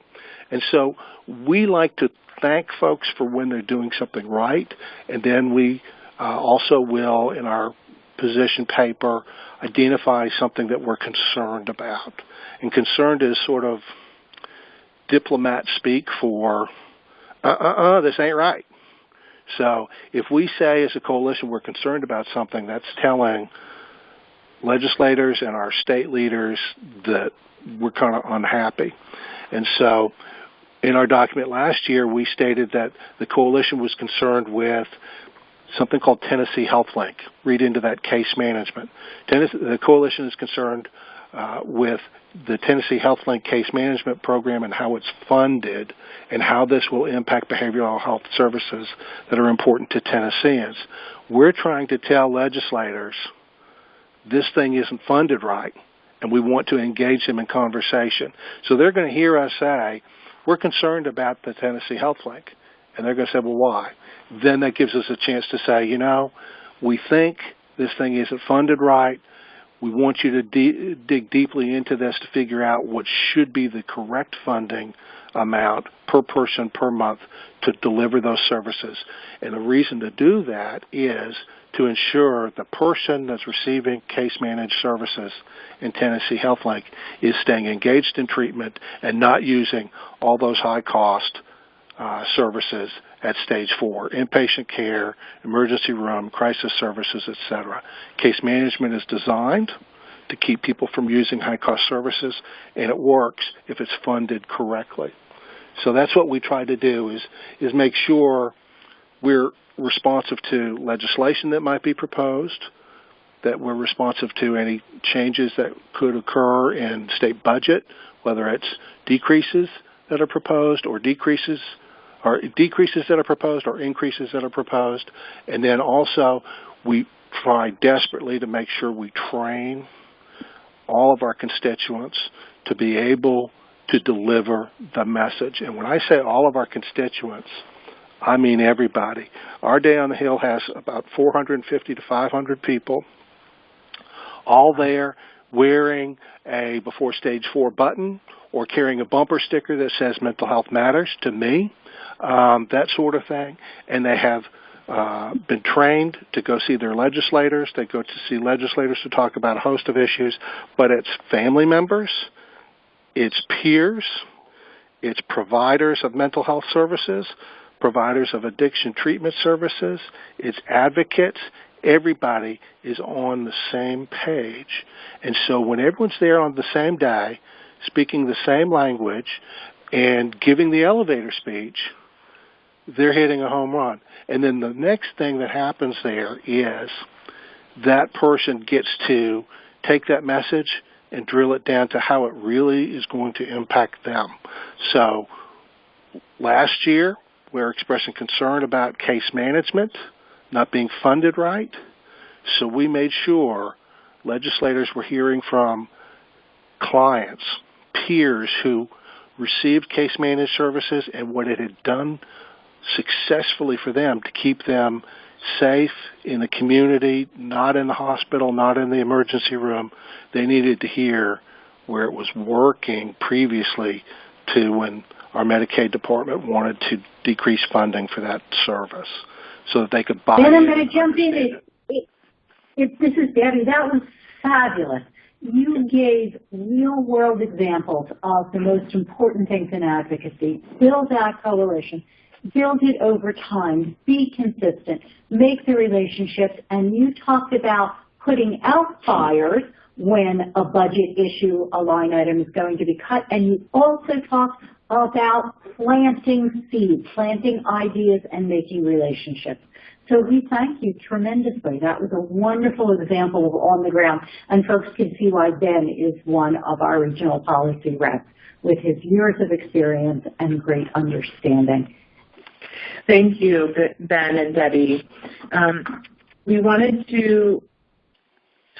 And so we like to thank folks for when they're doing something right, and then we also will, in our position paper, identify something that we're concerned about. And concerned is sort of diplomat speak for, this ain't right. So if we say as a coalition we're concerned about something, that's telling legislators and our state leaders that we're kind of unhappy. And so in our document last year, we stated that the coalition was concerned with something called Tennessee Health Link. Read into that case management. The coalition is concerned with the Tennessee Health Link case management program and how it's funded and how this will impact behavioral health services that are important to Tennesseans. We're trying to tell legislators this thing isn't funded right, and we want to engage them in conversation. So they're going to hear us say, we're concerned about the Tennessee Health Link. And they're going to say, well, why? Then that gives us a chance to say, you know, we think this thing isn't funded right. We want you to dig deeply into this to figure out what should be the correct funding amount per person per month to deliver those services. And the reason to do that is to ensure the person that's receiving case-managed services in Tennessee Health Link is staying engaged in treatment and not using all those high-cost services at stage 4, inpatient care, emergency room, crisis services, etc. Case management is designed to keep people from using high-cost services, and it works if it's funded correctly. So that's what we try to do is make sure we're responsive to legislation that might be proposed, that we're responsive to any changes that could occur in state budget, whether it's decreases that are proposed or decreases that are proposed or increases that are proposed. And then also we try desperately to make sure we train all of our constituents to be able to deliver the message. And when I say all of our constituents, I mean everybody. Our Day on the Hill has about 450 to 500 people, all there wearing a Before Stage 4 button or carrying a bumper sticker that says Mental Health Matters to me, that sort of thing. And they have been trained to go see their legislators. They go to see legislators to talk about a host of issues, but it's family members, it's peers, it's providers of mental health services, providers of addiction treatment services, it's advocates. Everybody is on the same page. And so when everyone's there on the same day, speaking the same language, and giving the elevator speech, they're hitting a home run. And then the next thing that happens there is that person gets to take that message and drill it down to how it really is going to impact them. So last year, we were expressing concern about case management not being funded right. So we made sure legislators were hearing from clients, peers who received case managed services and what it had done successfully for them to keep them safe in the community, not in the hospital, not in the emergency room. They needed to hear where it was working previously to when our Medicaid department wanted to decrease funding for that service so that they could buy Then I'm going to jump in. This is Debbie. That was fabulous. You gave real-world examples of the most important things in advocacy. Build that coalition. Build it over time. Be consistent. Make the relationships. And you talked about putting out fires when a budget issue, a line item is going to be cut. And you also talked about planting seeds, planting ideas, and making relationships. So we thank you tremendously. That was a wonderful example of on the ground. And folks can see why Ben is one of our regional policy reps with his years of experience and great understanding. Thank you, Ben and Debbie. We wanted to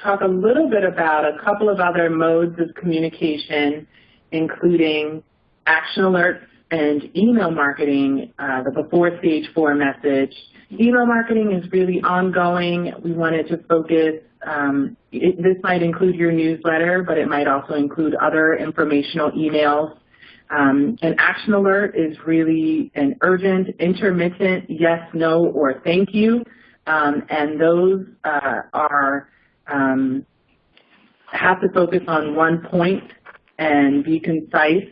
talk a little bit about a couple of other modes of communication, including action alerts and email marketing, the Before Stage 4 message. Email marketing is really ongoing. We wanted to focus, this might include your newsletter, but it might also include other informational emails. An action alert is really an urgent, intermittent, yes, no, or thank you, and those have to focus on one point and be concise.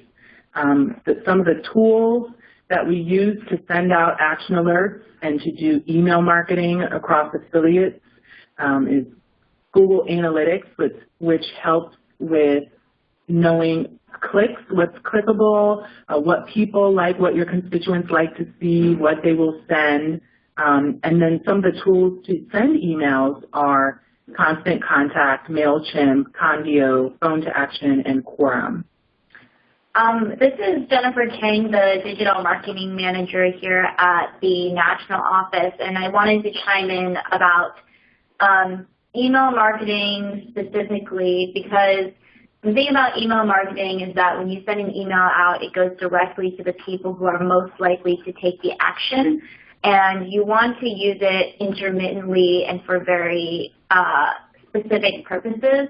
Some of the tools that we use to send out action alerts and to do email marketing across affiliates is Google Analytics, which helps with knowing clicks, what's clickable, what people like, what your constituents like to see, what they will send. And then some of the tools to send emails are Constant Contact, MailChimp, Condio, Phone to Action, and Quorum. This is Jennifer Chang, the Digital Marketing Manager here at the National Office, and I wanted to chime in about email marketing specifically, because the thing about email marketing is that when you send an email out, it goes directly to the people who are most likely to take the action, and you want to use it intermittently and for very specific purposes.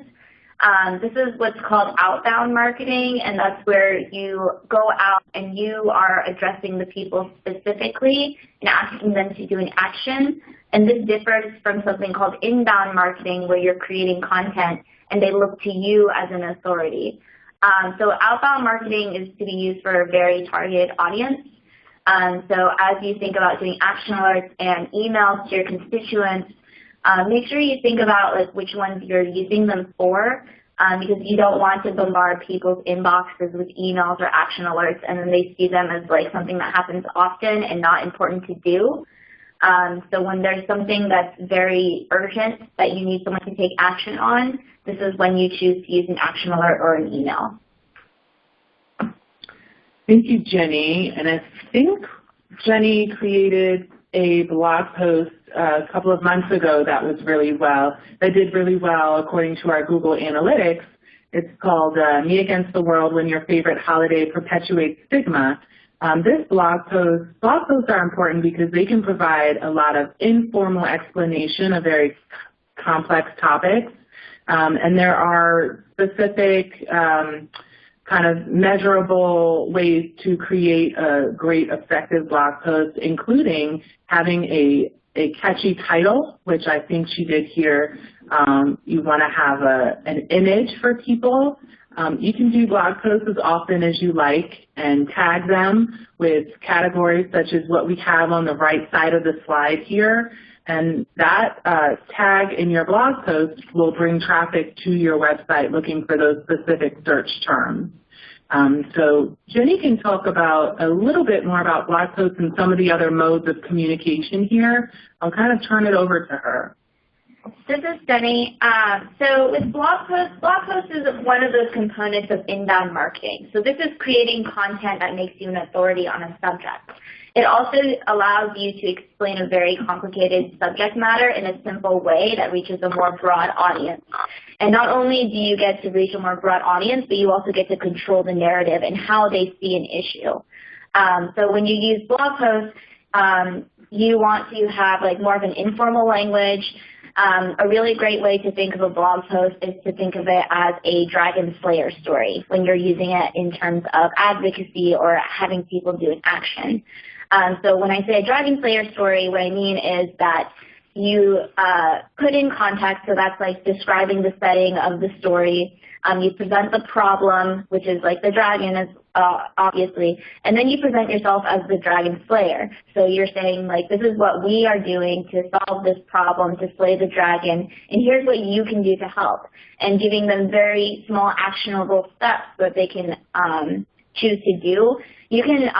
This is what's called outbound marketing, and that's where you go out and you are addressing the people specifically and asking them to do an action. And this differs from something called inbound marketing, where you're creating content and they look to you as an authority. So outbound marketing is to be used for a very targeted audience. So as you think about doing action alerts and emails to your constituents, make sure you think about like which ones you're using them for, because you don't want to bombard people's inboxes with emails or action alerts and then they see them as like something that happens often and not important to do. So when there's something that's very urgent that you need someone to take action on, this is when you choose to use an action alert or an email. Thank you, Jenny. And I think Jenny created a blog post a couple of months ago that did really well according to our Google Analytics. It's called Me Against the World When Your Favorite Holiday Perpetuates Stigma. This blog posts are important because they can provide a lot of informal explanation of very complex topics. And there are specific kind of measurable ways to create a great effective blog post, including having a catchy title, which I think she did here. You want to have an image for people. You can do blog posts as often as you like and tag them with categories such as what we have on the right side of the slide here. And that tag in your blog post will bring traffic to your website looking for those specific search terms. So Jenny can talk about a little bit more about blog posts and some of the other modes of communication here. I'll kind of turn it over to her. This is Jenny. So with blog posts is one of those components of inbound marketing. So this is creating content that makes you an authority on a subject. It also allows you to explain a very complicated subject matter in a simple way that reaches a more broad audience. And not only do you get to reach a more broad audience, but you also get to control the narrative and how they see an issue. So when you use blog posts, you want to have like more of an informal language. A really great way to think of a blog post is to think of it as a dragon slayer story when you're using it in terms of advocacy or having people do an action. So when I say a dragon slayer story, what I mean is that you put in context, so that's like describing the setting of the story. You present the problem, which is like the dragon is obviously, and then you present yourself as the dragon slayer. So you're saying like, this is what we are doing to solve this problem, to slay the dragon, and here's what you can do to help, and giving them very small actionable steps that they can choose to do. You can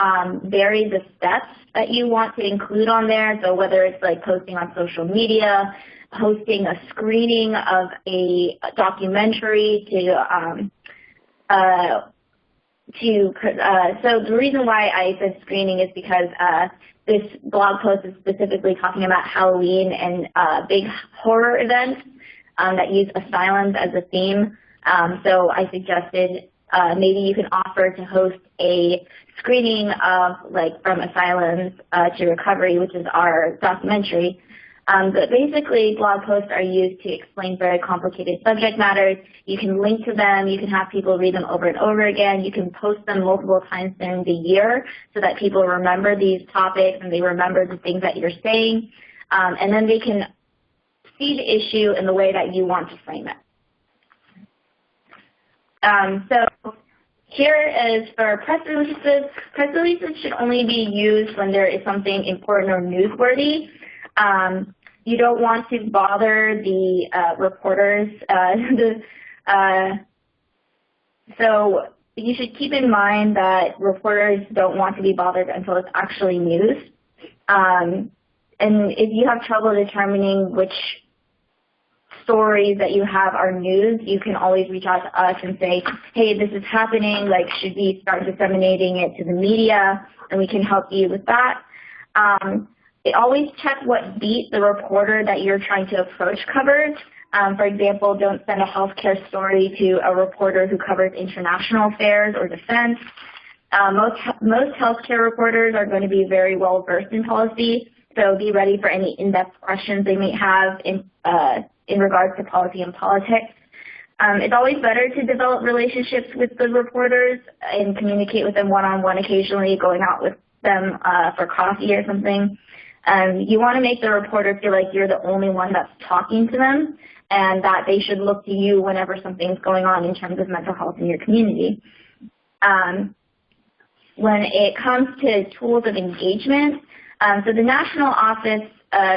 vary the steps that you want to include on there, so whether it's like posting on social media, hosting a screening of a documentary so the reason why I said screening is because this blog post is specifically talking about Halloween and big horror events that use asylums as a theme. So I suggested maybe you can offer to host a screening of like From Asylums to Recovery, which is our documentary. But basically, blog posts are used to explain very complicated subject matters. You can link to them. You can have people read them over and over again. You can post them multiple times during the year so that people remember these topics and they remember the things that you're saying. And then they can see the issue in the way that you want to frame it. So here is for press releases. Press releases should only be used when there is something important or newsworthy. You don't want to bother the reporters. So you should keep in mind that reporters don't want to be bothered until it's actually news. And if you have trouble determining which stories that you have are news, you can always reach out to us and say, hey, this is happening, like should we start disseminating it to the media? And we can help you with that. Always check what beat the reporter that you're trying to approach covers. For example, don't send a healthcare story to a reporter who covers international affairs or defense. Most healthcare reporters are going to be very well versed in policy, so be ready for any in-depth questions they may have in regards to policy and politics. It's always better to develop relationships with the reporters and communicate with them one-on-one occasionally, going out with them for coffee or something. You want to make the reporter feel like you're the only one that's talking to them and that they should look to you whenever something's going on in terms of mental health in your community. when it comes to tools of engagement, so the national office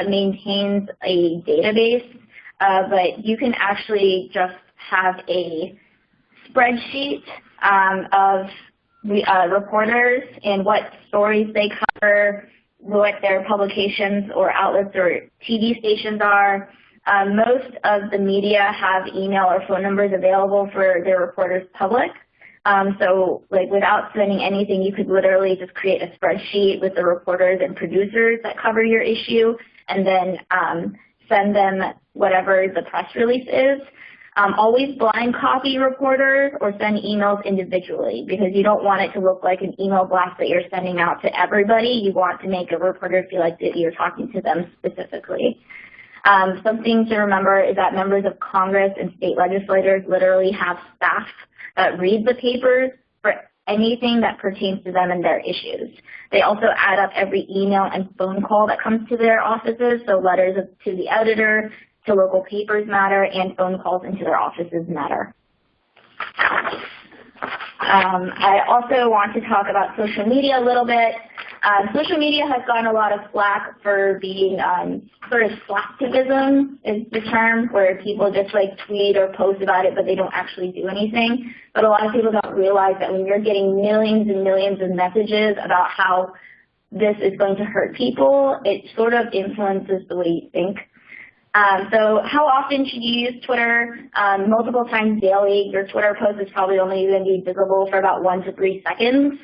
maintains a database, but you can actually just have a spreadsheet of reporters and what stories they cover, what their publications or outlets or TV stations are. Most of the media have email or phone numbers available for their reporters public. So like without spending anything, you could literally just create a spreadsheet with the reporters and producers that cover your issue and then send them whatever the press release is. Always blind copy reporters or send emails individually because you don't want it to look like an email blast that you're sending out to everybody. You want to make a reporter feel like that you're talking to them specifically. Something to remember is that members of Congress and state legislators literally have staff that read the papers for anything that pertains to them and their issues. They also add up every email and phone call that comes to their offices, so letters to the editor, to local papers matter, and phone calls into their offices matter. I also want to talk about social media a little bit. Social media has gotten a lot of flack for being sort of slacktivism is the term, where people just like tweet or post about it, but they don't actually do anything. But a lot of people don't realize that when you're getting millions and millions of messages about how this is going to hurt people, it sort of influences the way you think. So how often should you use Twitter? Multiple times daily. Your Twitter post is probably only going to be visible for about 1 to 3 seconds.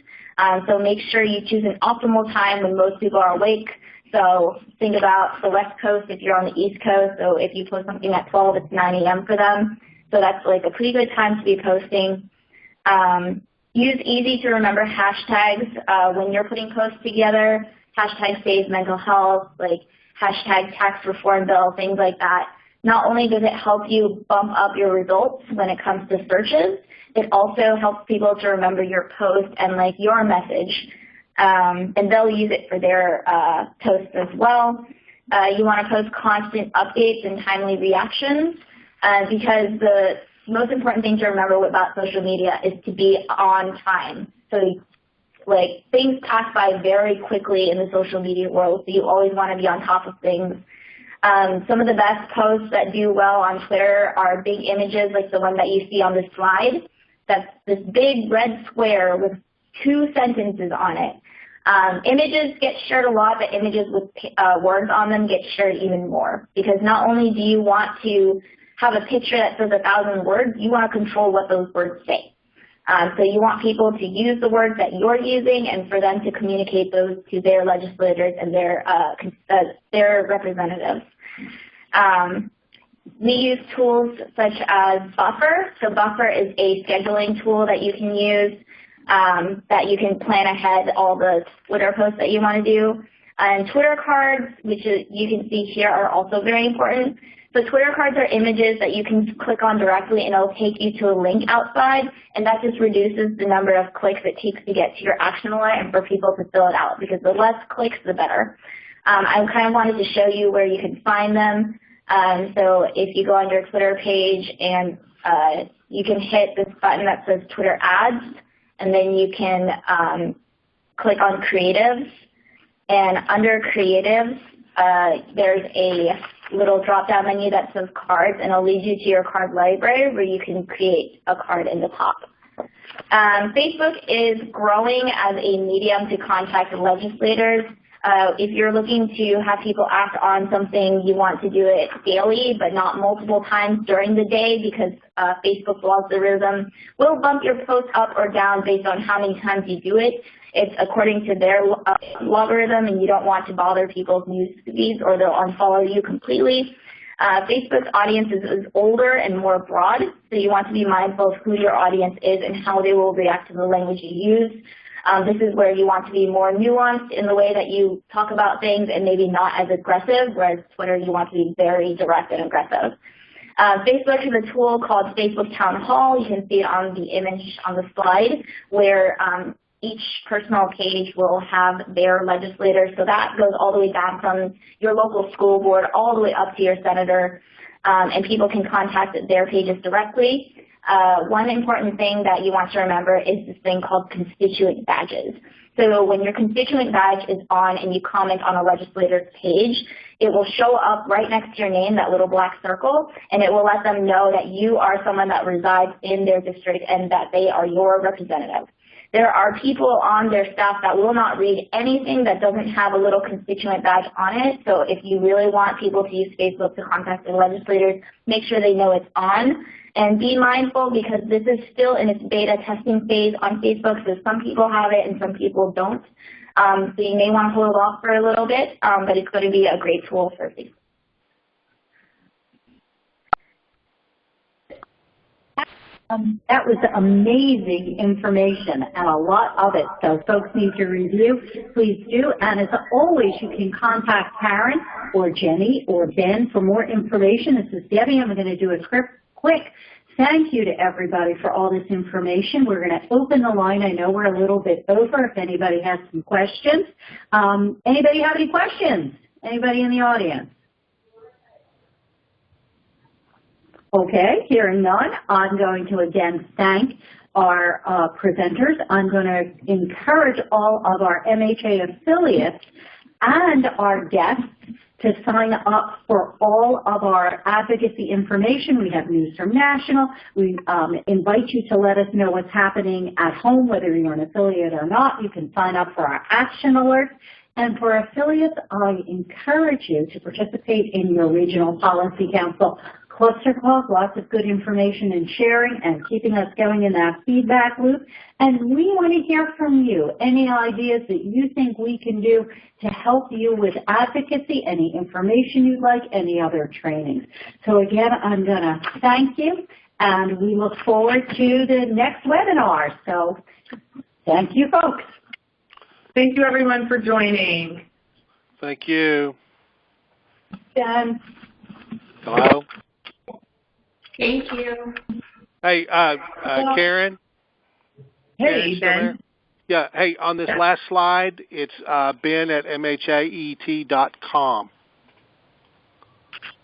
So make sure you choose an optimal time when most people are awake. So think about the West Coast if you're on the East Coast. So if you post something at 12, it's 9 a.m. for them. So that's like a pretty good time to be posting. Use easy to remember hashtags when you're putting posts together. Hashtag save mental health, like hashtag tax reform bill, things like that. Not only does it help you bump up your results when it comes to searches, it also helps people to remember your post and like your message, and they'll use it for their posts as well. You want to post constant updates and timely reactions because the most important thing to remember about social media is to be on time. So like things pass by very quickly in the social media world, so you always want to be on top of things. Some of the best posts that do well on Twitter are big images like the one that you see on the slide. That's this big red square with 2 sentences on it. Images get shared a lot, but images with words on them get shared even more because not only do you want to have a picture that says 1,000 words, you want to control what those words say. So you want people to use the words that you're using and for them to communicate those to their legislators and their representatives. We use tools such as Buffer. So Buffer is a scheduling tool that you can use that you can plan ahead all the Twitter posts that you want to do. And Twitter cards, which you can see here, are also very important. So Twitter cards are images that you can click on directly and it'll take you to a link outside, and that just reduces the number of clicks it takes to get to your action alert and for people to fill it out because the less clicks, the better. I kind of wanted to show you where you can find them. So if you go on your Twitter page and you can hit this button that says Twitter ads, and then you can click on creatives. And under creatives, there's a little drop-down menu that says cards, and it'll lead you to your card library where you can create a card in the top. Facebook is growing as a medium to contact legislators. If you're looking to have people act on something, you want to do it daily, but not multiple times during the day because Facebook's algorithm will bump your post up or down based on how many times you do it. It's according to their logarithm, and you don't want to bother people's news feeds or they'll unfollow you completely. Facebook's audience is older and more broad, so you want to be mindful of who your audience is and how they will react to the language you use. This is where you want to be more nuanced in the way that you talk about things and maybe not as aggressive, whereas Twitter you want to be very direct and aggressive. Facebook has a tool called Facebook Town Hall. You can see it on the image on the slide where each personal page will have their legislator. So that goes all the way down from your local school board all the way up to your senator, and people can contact their pages directly. one important thing that you want to remember is this thing called constituent badges. So when your constituent badge is on and you comment on a legislator's page, it will show up right next to your name, that little black circle, and it will let them know that you are someone that resides in their district and that they are your representative. There are people on their staff that will not read anything that doesn't have a little constituent badge on it. So if you really want people to use Facebook to contact their legislators, make sure they know it's on. And be mindful, because this is still in its beta testing phase on Facebook, so some people have it and some people don't. So you may want to hold off for a little bit, but it's going to be a great tool for Facebook. That was amazing information, and a lot of it, so folks need to review. Please do, and as always, you can contact Caren or Jenny or Ben for more information. This is Debbie. I'm going to do a quick thank you to everybody for all this information. We're going to open the line. I know we're a little bit over if anybody has some questions. Anybody have any questions? Anybody in the audience? Okay, hearing none, I'm going to again thank our presenters. I'm going to encourage all of our MHA affiliates and our guests to sign up for all of our advocacy information. We have News from National. We invite you to let us know what's happening at home, whether you're an affiliate or not. You can sign up for our action alerts. And for affiliates, I encourage you to participate in your Regional Policy Council cluster calls, lots of good information and sharing and keeping us going in that feedback loop. And we want to hear from you, any ideas that you think we can do to help you with advocacy, any information you'd like, any other trainings. So again, I'm going to thank you, and we look forward to the next webinar. So thank you, folks. Thank you, everyone, for joining. Thank you. Dan. Hello. Thank you. Hey, Caren. Hey, Ben. Yeah, hey, on this last slide, it's Ben at MHAET.com.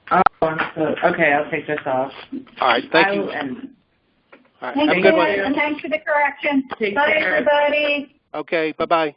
Oh, okay, I'll take this off. All right, thank you. All right, have a good one. And thanks for the correction. Take Bye, care. everybody. Okay, bye-bye.